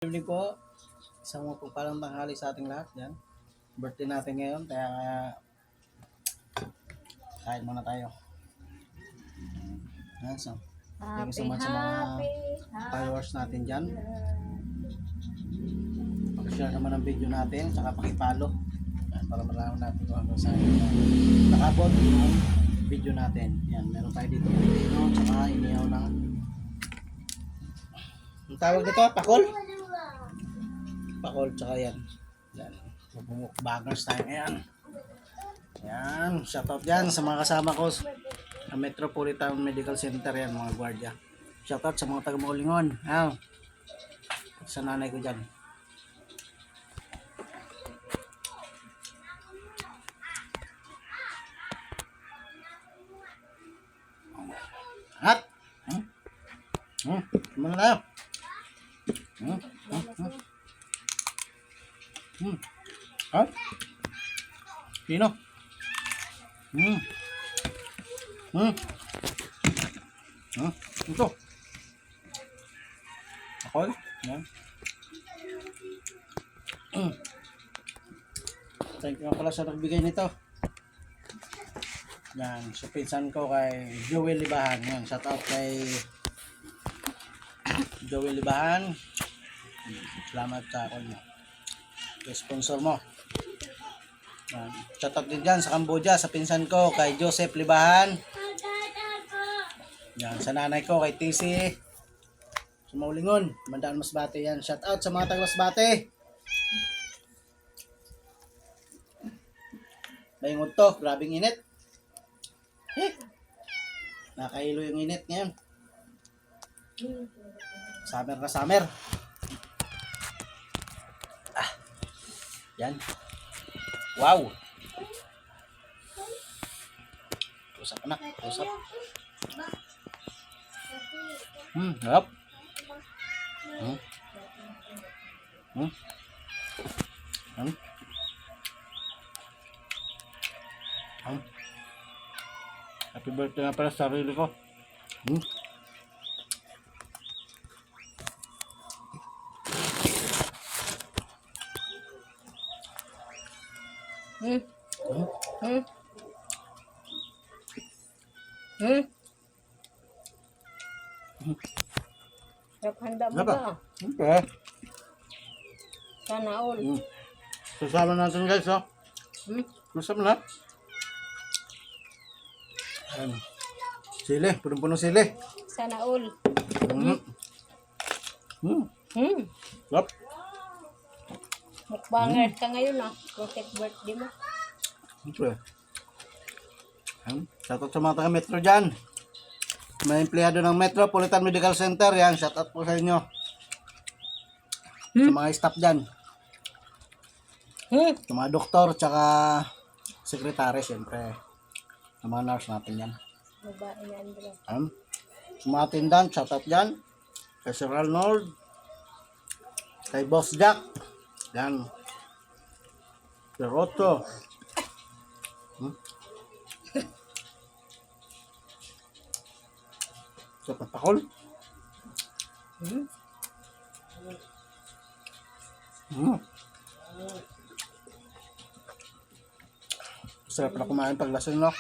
Good evening po. Isang mapagpalang tanghali sa ating lahat. Yan. Birthday natin ngayon. Kaya kain muna tayo. Yan. So, thank you so much sa mga followers natin dyan. Pag-share naman ang video natin. Tsaka pakipalo. Yan, para malaman natin kung hanggang saan nakabot yung video natin. Yan. Meron tayo dito. Tsaka inihaw na. Ang tawag dito? Pakol? Pakol, tsaka yan. Yan. Mukbangers tayo ngayon. Yan. Shoutout dyan sa mga kasama ko sa Metropolitan Medical Center yan, mga gwardiya. Shoutout sa mga taga-Maulingon. Yan. Sa nanay ko dyan. At? Kumana tayo. Ha? Sino? Ito. Ako? Yan. Thank you pala sa nagbigay nito. Yan. So, pinsan ko kay Joel Libahan. Yan. Shout out kay Joel Libahan. Salamat sa ako mo. Sponsor mo. Shout out din dyan sa Cambodia, sa pinsan ko kay Joseph Libahan. Yan, sa nanay ko kay TC sa Maulingon, Mandaan Masbate. Yan, shout out sa mga taga Masbate. Bayngod to, grabing init. Nakailo yung init ngayon. Summer na summer. Yan. Wow. Usap anak, usap. Harap. Happy birthday na pala sa sarili ko. Handa mo ba? Okay. Sana all. Sasama natin guys, oh. Masama na. Sili, punong-punong sili. Sana all. Lap. Mukbangers ka ngayon Protect birthday mo. Okay. Shoutout sa mga taga Metro dyan. May empleyado ng Metropolitan Medical Center. Yan, shoutout po sa inyo. Sa mga staff dyan. Sa mga doktor, tsaka sekretary, siyempre. Sa mga nurse natin yan. Babae na Andra. Sa mga tindan, shoutout dyan. Kay Sir Arnold. Kay Boss Jack. Yan. Sir Otto. Sa Pakol. Sarap na kumain pag lasing, no?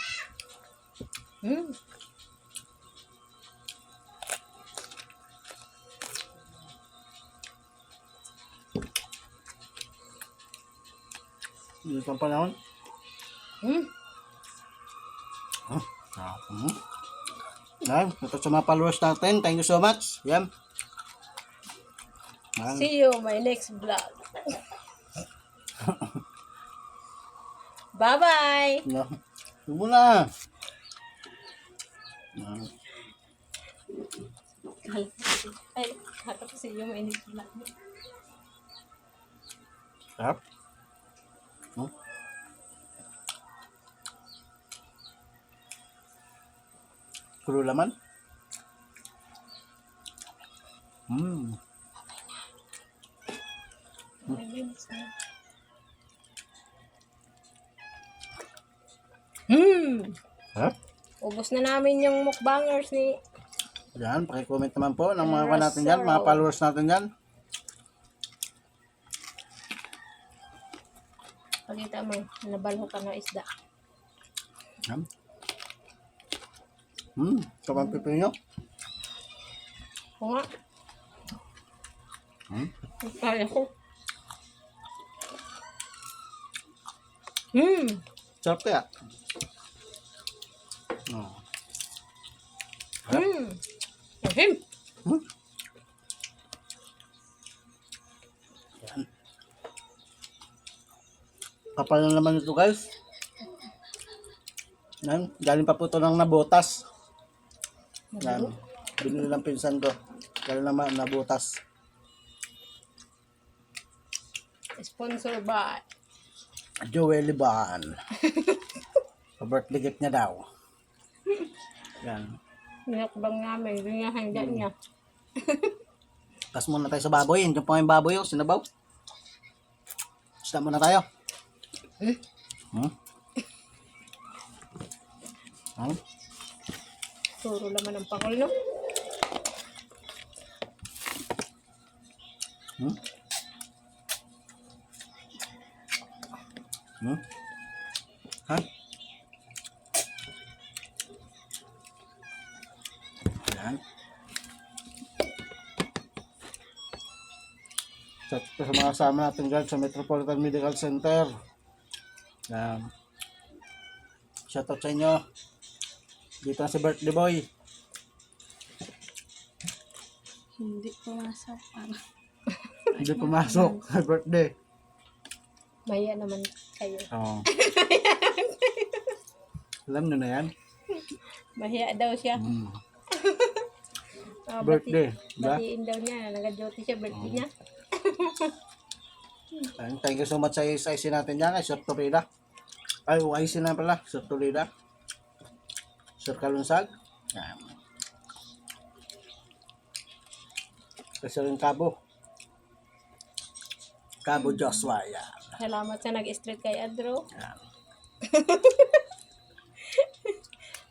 Dito ang panahon. Yan, ito sa mga followers natin. Thank you so much. Yan. See you my next vlog. Bye-bye. Yan. Subo na. Ay, kata ko see you my next vlog. Sarap. Puro laman. Sarap. Ubos na namin yung mukbangers ni Yan, paki-comment naman po ng mga natin dyan, mga followers natin dyan. Pakita mo, nabalho ka ng isda. Yan. Sabang pipino. Oo nga, Hmm. kaya ko. Sarap kaya. Oh. Ahem. Hmm. Yan. Kapal na naman ito guys. Yan. Galing pa po ito ng nabutas. Yan. Binili ng pinsan ko. Galing naman nabutas. Sponsor by Joel Liban. Pa-birthday gift niya daw. Yan. Nakbang namin, yun yung handa niya. Tas muna tayo sa baboy. Diyan pa yung baboy. Oh. Sinabaw. Isda muna tayo. Hmm? Hmm? Puro laman ng pakol, no? Hmm? Hmm? Ha? Yan. Sa mga kasama natin guys sa Metropolitan Medical Center. Yan. Shoutout sa inyo. Dito na si birthday boy. Hindi pumasok. Hindi pumasok sa birthday. Maya naman kayo. Oo. Alam nyo na yan? Mahiya daw siya. Birthday. Diba? Batiin daw niya. Nag-duty siya, birthday niya. Thank you so much sa IC natin dyan kay Sir Torida. Ay, IC na pala. Sir Torida. Sir Kalunsag. Yan. Kasi rin Cabo. Cabo Joshua. Yan. Salamat sa nag-street kay Adro. Yan.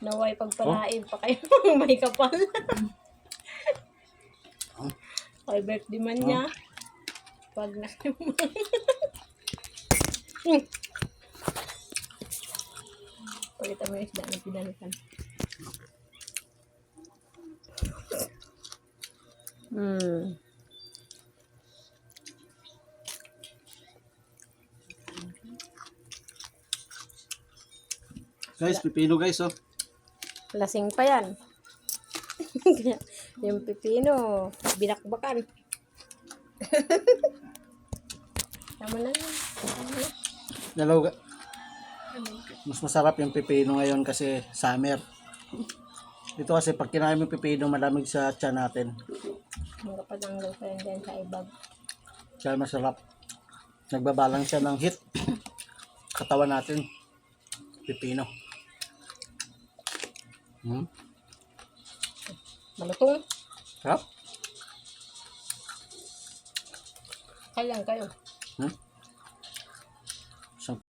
Naway pagpalain pa kayo may kapal. Kay birthday man niya. Pag na Pagkita mo yung isda na pinalitan. Guys, pipino guys, oh. Lasing pa yan. Kaya, yung pipino, binakbakan. Tama na yun. Dalawa. Mas masarap yung pipino ngayon kasi summer. Ito kasi pag kinain mo yung pipino, malamig sa tiyan natin. Magkapatanggal pa yun dyan sa ibag. Kaya masarap. Nagbabalang siya ng heat. Katawan natin. Pipino. Malutong. Sarap? Kailan kayo? Hmm?